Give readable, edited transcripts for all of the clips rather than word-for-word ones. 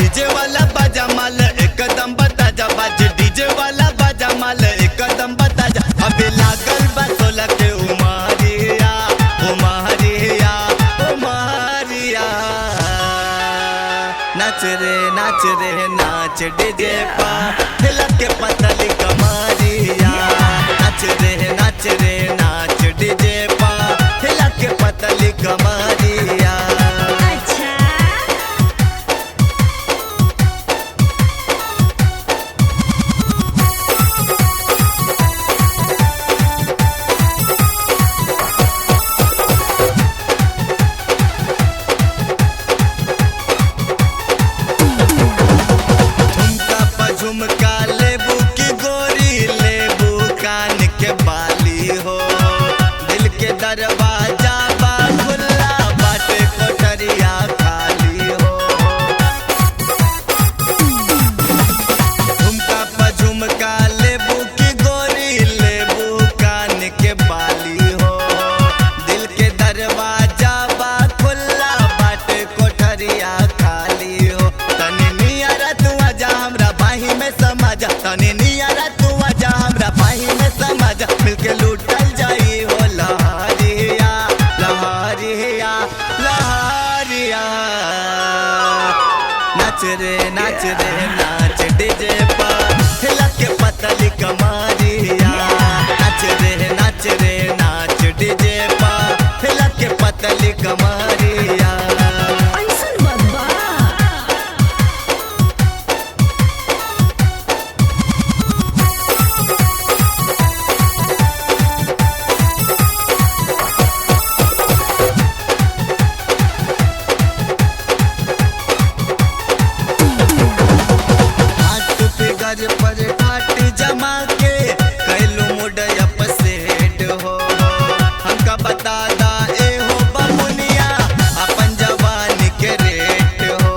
DJ वाला बाजा माल एकदम बता जा, बाजे डीजे वाला बाजा माल एकदम बता जा। अबे लागल बा सोला के उमारिया उमारिया उमारिया। नाच रे नाच रे नाच डीजे पा हिला के पतली कमारिया। नाच रे नाच रे नाच डीजे पा हिला के पतली कमारिया। झुमका लेबू की गोरी लेबू कान के बाली हो, दिल के दरवाजा बा खुला बाटे कोठरिया खाली हो। झुमका पर झुमका लेबू की गोरी लेबू कान के बाली हो, दिल के दरवाजा बा खुला बाटे कोठरिया खाली हो। तनी नियरा तू आजा हमरा बाही में समाजा, तनी नियरा तू आजा हमरा बाही में समाजा। मिलके लूटल जाई हो लहरिया लहरिया लहरिया। नाच रे नाच डीजे पा हिला के पतली कमारिया। नाच रे नाच डीजे पा हिला के पतली कमारिया। पर ठाट जमा के कैलू मुड अपसेट हो, हमका बता दा ए हो बमुनिया अपन जवानी के रेट हो।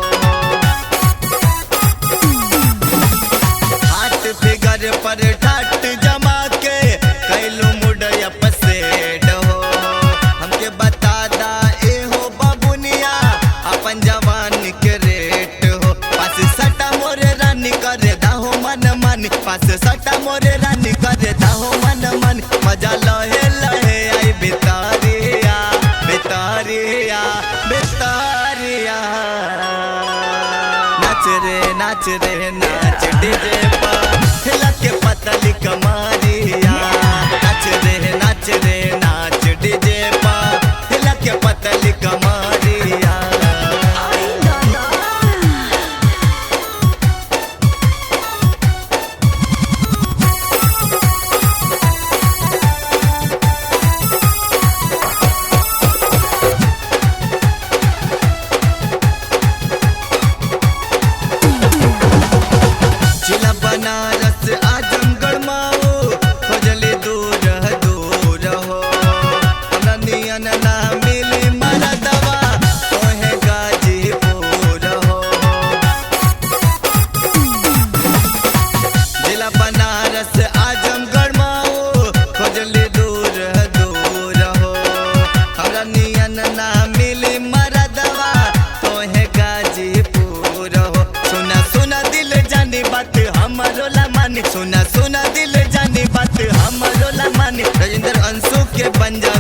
हाथ फिगर पर ठाट जमा के कैलू मुड अपसेट हो, हमके बता दा ए हो बमुनिया अपन जवानी के रेट हो। पास सटा मोरे रानी करे दाहो मन मानी, पास सटा मोरे रानी करे दाहो मन मानी। मजा लहे लहे आई बितारिया बितारिया बितारिया। नाच रे नाच डीजे पा हिला के पतली कमारिया। नाच रे नाच डीजे पा हिला के पतली कमारिया। बनारस आजमगढ़ माओ खोजली दूर दूर हो, हमरा नियन ना मिली मरदवा तोहे गाजीपुर हो। जिला बनारस आजमगढ़ माओ खोजली दूर दूर हो, हमरा नियन ना मिली मरदवा तोहे गाजीपुर हो। सुना सुना दिल जानी बात हमरो ला मानी, सुना सुना दिल जानी बात हमरो ला मानी। राजेंद्र अंशु के बन जा